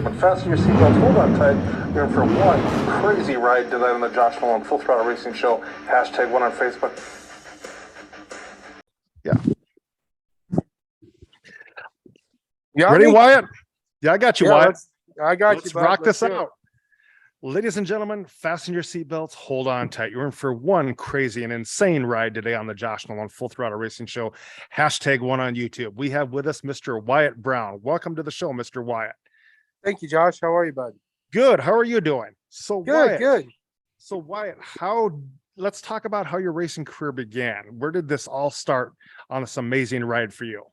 Fasten your seatbelts, hold on tight. You're in for one crazy ride tonight on the Josh Nolan Full Throttle Racing Show. Hashtag one on Facebook. Yeah. Ready, me? Wyatt? Yeah, I got you, Wyatt. I got Let's you. Bud. rock Let's this do it. out. Ladies and gentlemen, fasten your seatbelts, hold on tight. You're in for one crazy and insane ride today on the Josh Nolan Full Throttle Racing Show. Hashtag one on YouTube. We have with us Mr. Wyatt Brown. Welcome to the show, Mr. Wyatt. Thank you, Josh. How are you, bud? Good. How are you doing? So Good, good. So Wyatt, let's talk about how your racing career began. Where did this all start on this amazing ride for you?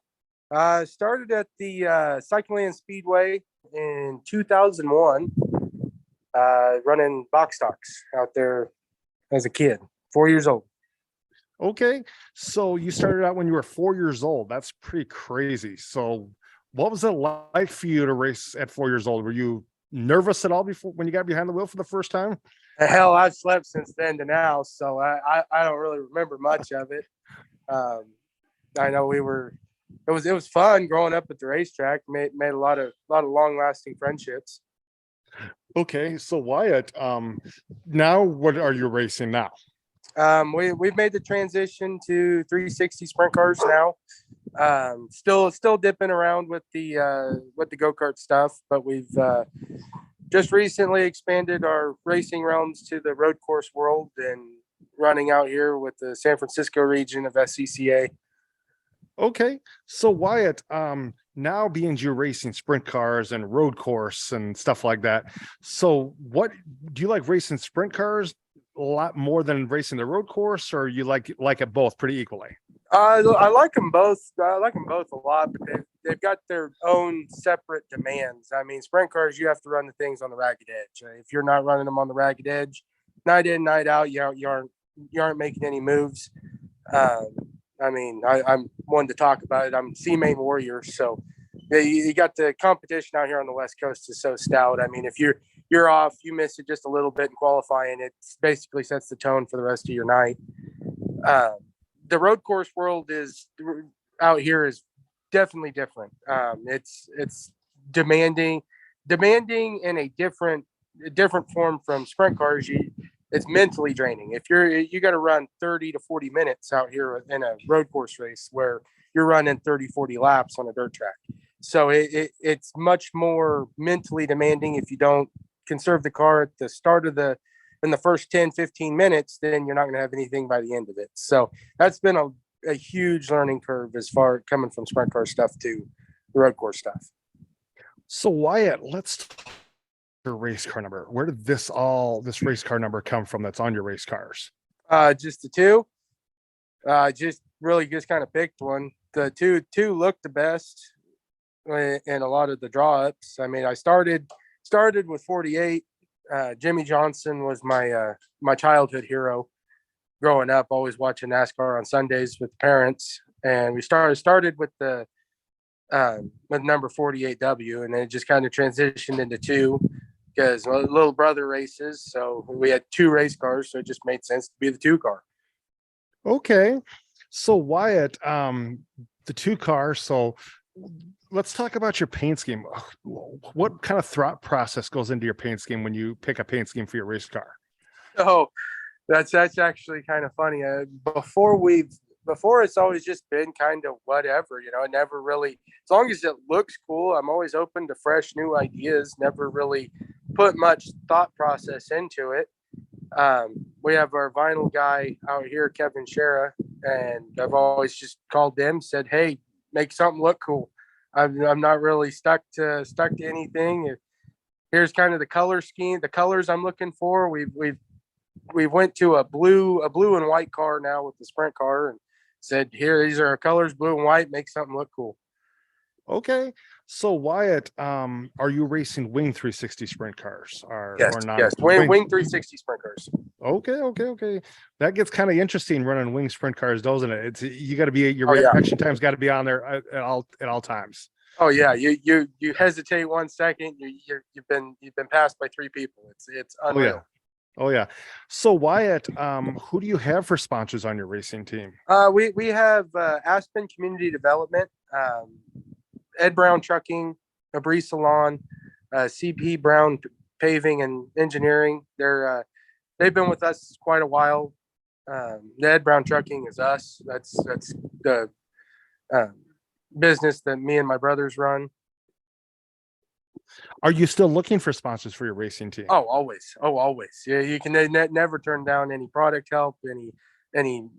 Started at the Cycleland Speedway in 2001, running box stocks out there as a kid, 4 years old. Okay. So you started out when you were 4 years old. That's pretty crazy. So what was it like for you to race at 4 years old? Were you nervous at all before when you got behind the wheel for the first time? Hell, I've slept since then to now, so I don't really remember much of it. I know it was fun growing up at the racetrack. Made a lot of long lasting friendships. Okay, so Wyatt, now what are you racing now? We've made the transition to 360 sprint cars now. Still dipping around with the go-kart stuff, but we've just recently expanded our racing realms to the road course world and running out here with the San Francisco region of SCCA. Okay, so Wyatt, now being you're racing sprint cars and road course and stuff like that. So what do you like racing sprint cars a lot more than racing the road course, or you like it both pretty equally? I like them both. I like them both a lot, but they've got their own separate demands. I mean, sprint cars, you have to run the things on the ragged edge. If you're not running them on the ragged edge, night in, night out, you aren't making any moves. I mean, I'm one to talk about it. I'm C-Main Warrior, so you got the competition out here on the West Coast is so stout. I mean, if you're off, you miss it just a little bit in qualifying, it basically sets the tone for the rest of your night. The road course world is out here is definitely different. It's demanding in a different form from sprint cars. It's mentally draining. If you got to run 30 to 40 minutes out here in a road course race where you're running 30, 40 laps on a dirt track. So it's much more mentally demanding. If you don't conserve the car at the start of in the first 10, 15 minutes, then you're not going to have anything by the end of it. So that's been a huge learning curve as far coming from sprint car stuff to the road course stuff. So Wyatt, let's talk your race car number. Where did this race car number come from that's on your race cars? Just the two. Just kind of picked one. The two looked the best in a lot of the draw ups. I mean, I started with 48. Jimmy Johnson was my childhood hero growing up, always watching NASCAR on Sundays with parents. And we started with with number 48W, and then it just kind of transitioned into two because little brother races. So we had two race cars, so it just made sense to be the two car. Okay. So Wyatt, the two cars. So let's talk about your paint scheme. What kind of thought process goes into your paint scheme when you pick a paint scheme for your race car? Oh, that's actually kind of funny. Before it's always just been kind of whatever, it never really, as long as it looks cool, I'm always open to fresh new ideas, never really put much thought process into it. We have our vinyl guy out here, Kevin Shera, and I've always just called them, said, hey, make something look cool. I'm not really stuck to anything. Here's kind of the color scheme, the colors I'm looking for. We went to a blue and white car now with the sprint car and said, here, these are our colors, blue and white, make something look cool. Okay. So Wyatt, are you racing Wing 360 sprint cars or not? Yes. Wing 360 sprint cars. Okay. That gets kind of interesting running Wing sprint cars, doesn't it? You got to be your reaction time's got to be on there at all times. Oh yeah, you hesitate 1 second, you've been passed by three people. It's unreal. Oh yeah. So Wyatt, who do you have for sponsors on your racing team? We have Aspen Community Development, Ed Brown Trucking, Abri Salon, CP Brown Paving and Engineering. They've been with us quite a while. The Ed Brown Trucking is us. That's the uh, business that me and my brothers run. Are you still looking for sponsors for your racing team? Oh, always. Oh, always. Yeah, you can never turn down any product help, any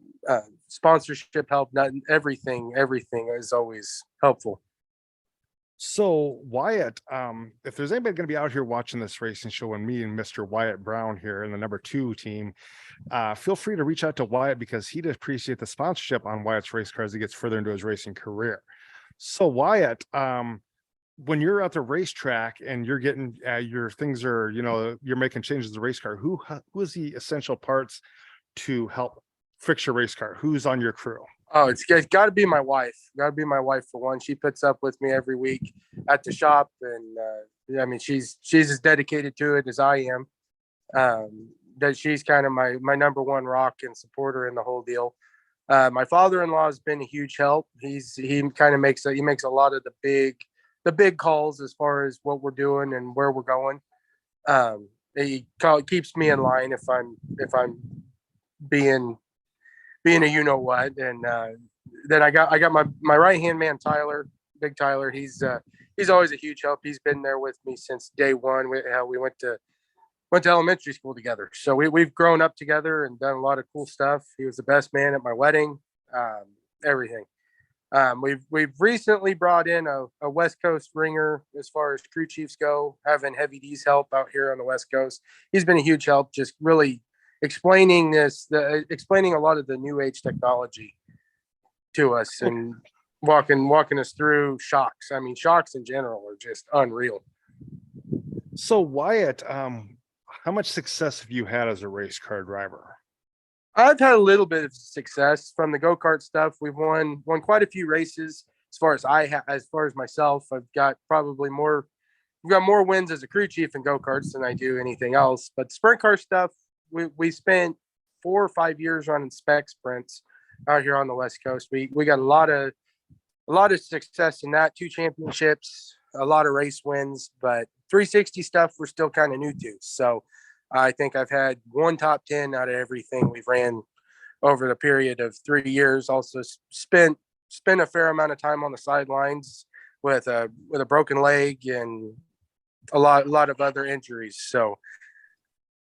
sponsorship help. Not everything. Everything is always helpful. So Wyatt, if there's anybody going to be out here watching this racing show and me and Mr. Wyatt Brown here in the number 2 team, feel free to reach out to Wyatt because he'd appreciate the sponsorship on Wyatt's race car as he gets further into his racing career. So Wyatt, when you're at the racetrack and you're getting your things are, you're making changes to the race car, who is the essential parts to help fix your race car? Who's on your crew? Oh, it's got to be my wife. Got to be my wife for one. She puts up with me every week at the shop, and I mean, she's as dedicated to it as I am. That she's kind of my number one rock and supporter in the whole deal. My father-in-law has been a huge help. He kind of makes a lot of the big calls as far as what we're doing and where we're going. He keeps me in line if I'm being a what. And then I got my right hand man Tyler, Big Tyler. He's always a huge help. He's been there with me since day one. We went to elementary school together, so we've grown up together and done a lot of cool stuff. He was the best man at my wedding. Everything. We've recently brought in a West Coast ringer as far as crew chiefs go, having Heavy D's help out here on the West Coast. He's been a huge help, just really explaining a lot of the new age technology to us and walking us through shocks. I mean, shocks in general are just unreal. So Wyatt, how much success have you had as a race car driver? I've had a little bit of success from the go-kart stuff. We've won quite a few races. As far as myself, I've got probably more. We've got more wins as a crew chief in go-karts than I do anything else. But sprint car stuff, we spent 4 or 5 years running spec sprints out here on the West Coast. We got a lot of success in that. 2 championships, a lot of race wins, but 360 stuff we're still kind of new to. So I think I've had 1 top 10 out of everything we've ran over the period of 3 years. Also spent a fair amount of time on the sidelines with a broken leg and a lot of other injuries.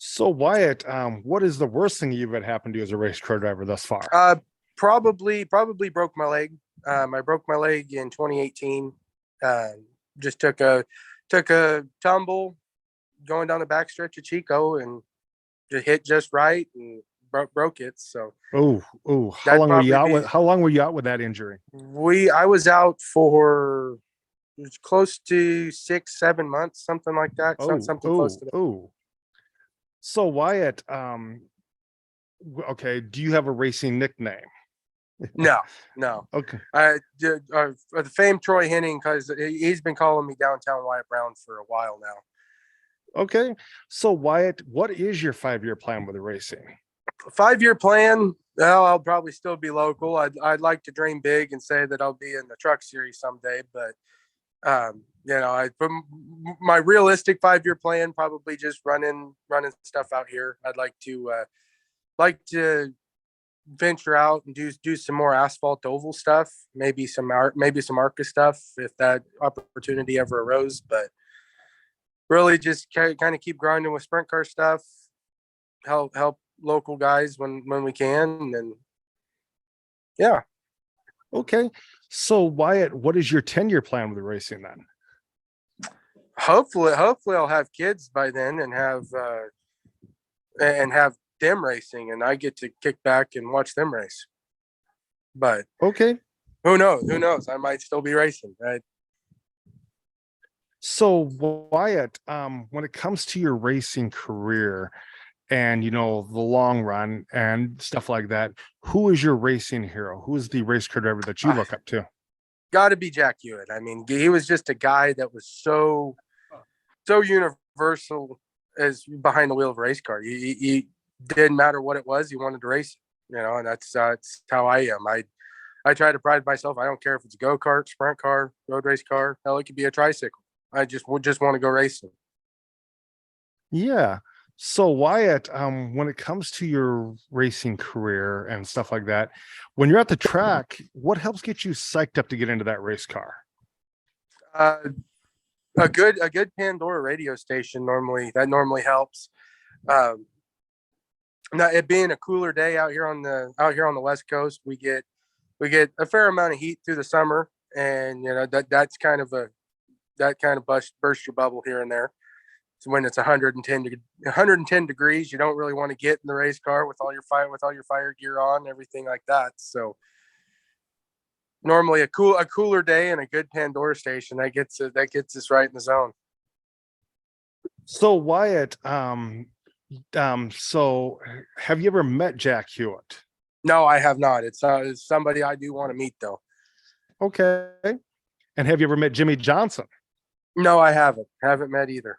So Wyatt, what is the worst thing you've had happen to you as a race car driver thus far? Probably broke my leg. I broke my leg in 2018. Just took a tumble going down the backstretch of Chico and just hit just right and broke it. So how long were you out with that injury? I was out for close to 6-7 months, something like that. Something close to that. So Wyatt, okay, do you have a racing nickname? No. Okay. The famed Troy Henning, because he's been calling me Downtown Wyatt Brown for a while now. Okay. So Wyatt, what is your 5-year plan with the racing? 5-year plan? Well, I'll probably still be local. I'd like to dream big and say that I'll be in the truck series someday, but my realistic 5-year plan, probably just running stuff out here. I'd like to venture out and do some more asphalt oval stuff, maybe some ARCA stuff if that opportunity ever arose, but really just kind of keep grinding with sprint car stuff, help local guys when we can. And yeah. Okay. So Wyatt, what is your 10-year plan with the racing then? Hopefully I'll have kids by then and have them racing and I get to kick back and watch them race. But okay. Who knows? I might still be racing, right? So Wyatt, when it comes to your racing career and, the long run and stuff like that, who is your racing hero? Who is the race car driver that you look up to? Got to be Jack Hewitt. I mean, he was just a guy that was so universal as behind the wheel of a race car. He didn't matter what it was. He wanted to race it, and that's how I am. I try to pride myself. I don't care if it's a go-kart, sprint car, road race car. Hell, it could be a tricycle. I just want to go racing. Yeah. So Wyatt, when it comes to your racing career and stuff like that, when you're at the track, what helps get you psyched up to get into that race car? Uh, a good Pandora radio station normally helps. Um, Now, it being a cooler day out here on the West Coast, we get a fair amount of heat through the summer, and that kind of burst your bubble here and there. So when it's 110 degrees, you don't really want to get in the race car with all your fire gear on, and everything like that. So normally a cooler day and a good Pandora station that gets us right in the zone. So Wyatt, so have you ever met Jack Hewitt? No, I have not. It's somebody I do want to meet though. Okay. And have you ever met Jimmy Johnson? No, I haven't met either.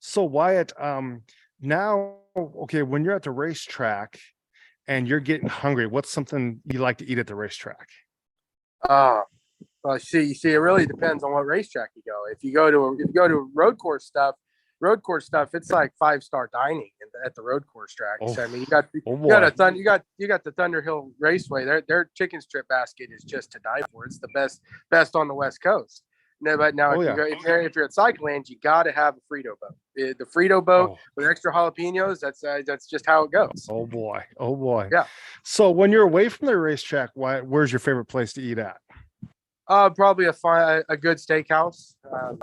So Wyatt, now, okay, when you're at the racetrack and you're getting hungry, what's something you like to eat at the racetrack? Well, see, it really depends on what racetrack you go. If you go to road course stuff, it's like 5-star dining at the road course tracks. Oh, I mean, you got the Thunder Hill Raceway. Their chicken strip basket is just to die for. It's the best on the West Coast. No, but now if you're at Cycleland, you got to have a Frito boat. The Frito boat with extra jalapenos. That's just how it goes. Oh boy. Yeah. So when you're away from the racetrack, where's your favorite place to eat at? Probably a good steakhouse. A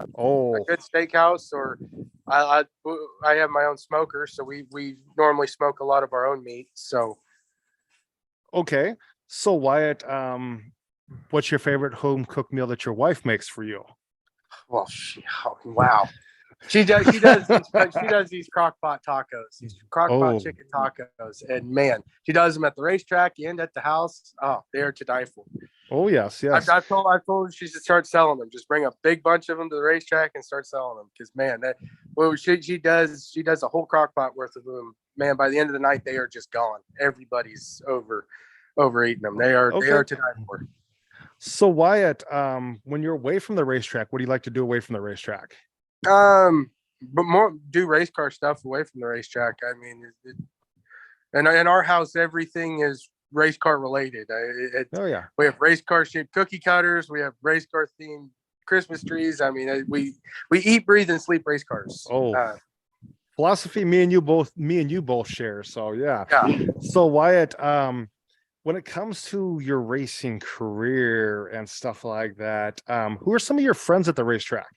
good steakhouse, or I have my own smoker, so we normally smoke a lot of our own meat. So okay. So Wyatt, what's your favorite home cooked meal that your wife makes for you? well, wow. She does these crock pot tacos, these crock pot chicken tacos, and man, she does them at the racetrack and at the house. Oh, they are to die for. Oh yes. I've told her she should start selling them. Just bring a big bunch of them to the racetrack and start selling them. Because man, she does a whole crock pot worth of them. Man, by the end of the night, they are just gone. Everybody's overeating them. They are to die for. So Wyatt, when you're away from the racetrack, what do you like to do away from the racetrack? But more do race car stuff away from the racetrack. I mean, and in our house, everything is race car related. We have race car shaped cookie cutters. We have race car themed Christmas trees. I mean, we eat, breathe, and sleep race cars. Philosophy, me and you both share. So yeah. So Wyatt, when it comes to your racing career and stuff like that, who are some of your friends at the racetrack?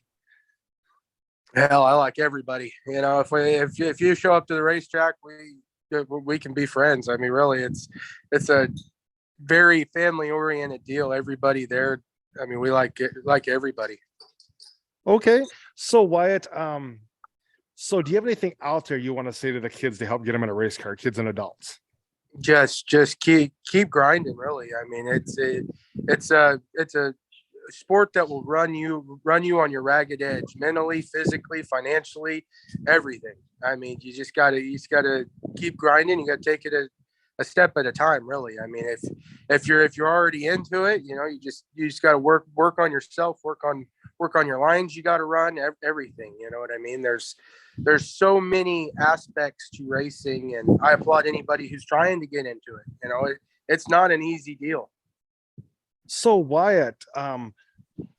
Hell, I like everybody. You know, if you show up to the racetrack, we can be friends. I mean, really, it's a very family oriented deal. Everybody there. I mean, we like everybody. Okay, so Wyatt, so do you have anything out there you want to say to the kids to help get them in a race car, kids and adults? Just keep grinding. Really, I mean, it's a sport that will run you on your ragged edge, mentally, physically, financially, everything. I mean, you just gotta keep grinding. You gotta take it a step at a time, really. I mean, if you're already into it, you know, you just gotta work on yourself, work on your lines. You gotta run everything. You know what I mean? There's so many aspects to racing, and I applaud anybody who's trying to get into it. You know, it's not an easy deal. So Wyatt,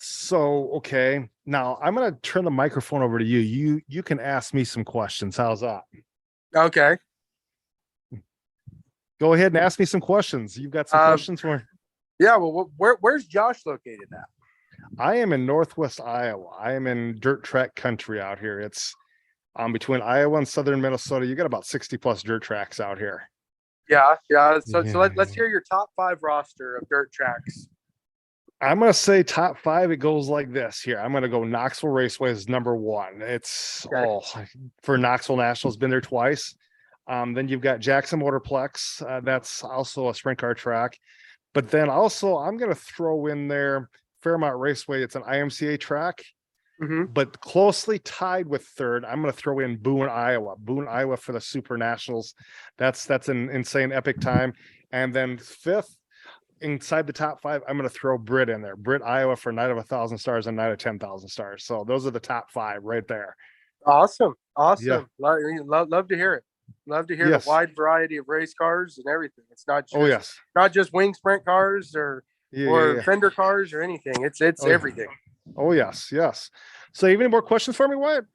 okay, now I'm going to turn the microphone over to you. You can ask me some questions. How's that? Okay. Go ahead and ask me some questions. You've got some questions for me? Yeah. Well, where's Josh located at? I am in Northwest Iowa. I am in dirt track country out here. It's between Iowa and southern Minnesota. You got about 60 plus dirt tracks out here. Yeah. So let's hear your top 5 roster of dirt tracks. I'm going to say top 5. It goes like this here. I'm going to go Knoxville Raceway is number 1. It's for Knoxville Nationals, been there twice. Then you've got Jackson Motorplex. That's also a sprint car track. But then also I'm going to throw in there Fairmount Raceway. It's an IMCA track, but closely tied with 3rd. I'm going to throw in Boone, Iowa for the Super Nationals. That's an insane epic time. And then 5th, inside the top 5, I'm going to throw Britt in there. Britt, Iowa for Night of 1,000 Stars and Night of 10,000 Stars. So those are the top 5 right there. Awesome. Yeah. Love to hear it. Love to hear Yes. the wide variety of race cars and everything. It's not just, Oh, yes. not just wing sprint cars or Yeah. fender cars or anything. It's Oh, yeah. everything. Oh, yes. Yes. So you have any more questions for me, Wyatt?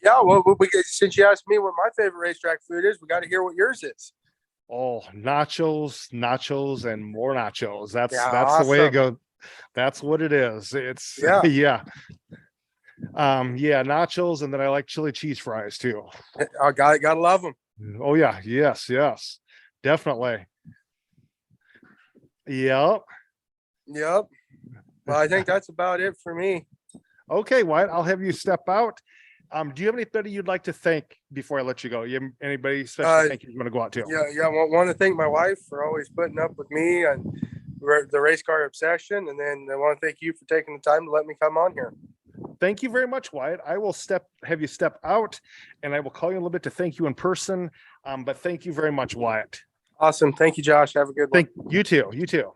Yeah. Well, since you asked me what my favorite racetrack food is, we got to hear what yours is. Oh, nachos, and more nachos. That's Yeah, the way it awesome. goes. That's what it is. It's Yeah. yeah. Nachos, and then I like chili cheese fries too. I gotta love them. Oh yeah, yes, definitely. Yep. Yep. Well, I think that's about it for me. Okay, Wyatt, I'll have you step out. Do you have anybody you'd like to thank before I let you go? You have anybody special thank you want to go out to? Yeah. Want to thank my wife for always putting up with me and the race car obsession, and then I want to thank you for taking the time to let me come on here. Thank you very much, Wyatt. I will have you step out, and I will call you in a little bit to thank you in person. But thank you very much, Wyatt. Awesome. Thank you, Josh. Have a good one. Thank you too. You too.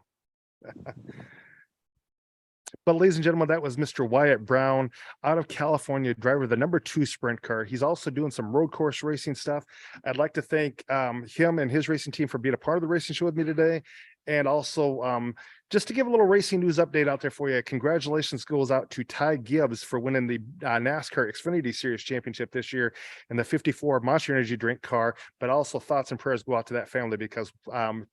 But ladies and gentlemen, that was Mr. Wyatt Brown out of California, driver of the number 2 sprint car. He's also doing some road course racing stuff. I'd like to thank him and his racing team for being a part of the racing show with me today. And also, just to give a little racing news update out there for you, congratulations goes out to Ty Gibbs for winning the NASCAR Xfinity Series Championship this year in the 54 Monster Energy drink car. But also thoughts and prayers go out to that family because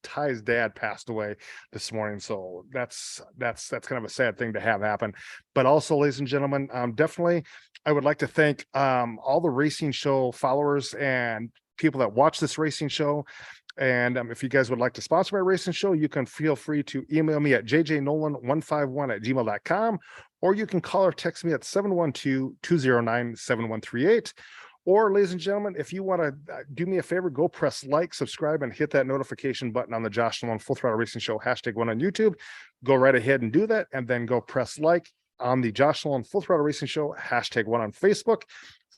Ty's dad passed away this morning. So that's kind of a sad thing to have happen. But also, ladies and gentlemen, definitely I would like to thank all the racing show followers and people that watch this racing show. And if you guys would like to sponsor my racing show, you can feel free to email me at jjnolan151@gmail.com, or you can call or text me at 712-209-7138. Or, ladies and gentlemen, if you want to do me a favor, go press like, subscribe, and hit that notification button on the Josh Nolan Full Throttle Racing Show #1 on YouTube. Go right ahead and do that, and then go press like on the Josh Nolan Full Throttle Racing Show #1 on Facebook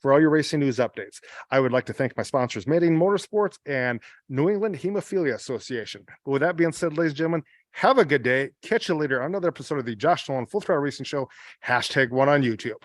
for all your racing news updates. I would like to thank my sponsors, Mating Motorsports and New England Hemophilia Association. But with that being said, ladies and gentlemen, have a good day. Catch you later on another episode of the Josh Nolan Full Throttle Racing Show #1 on YouTube.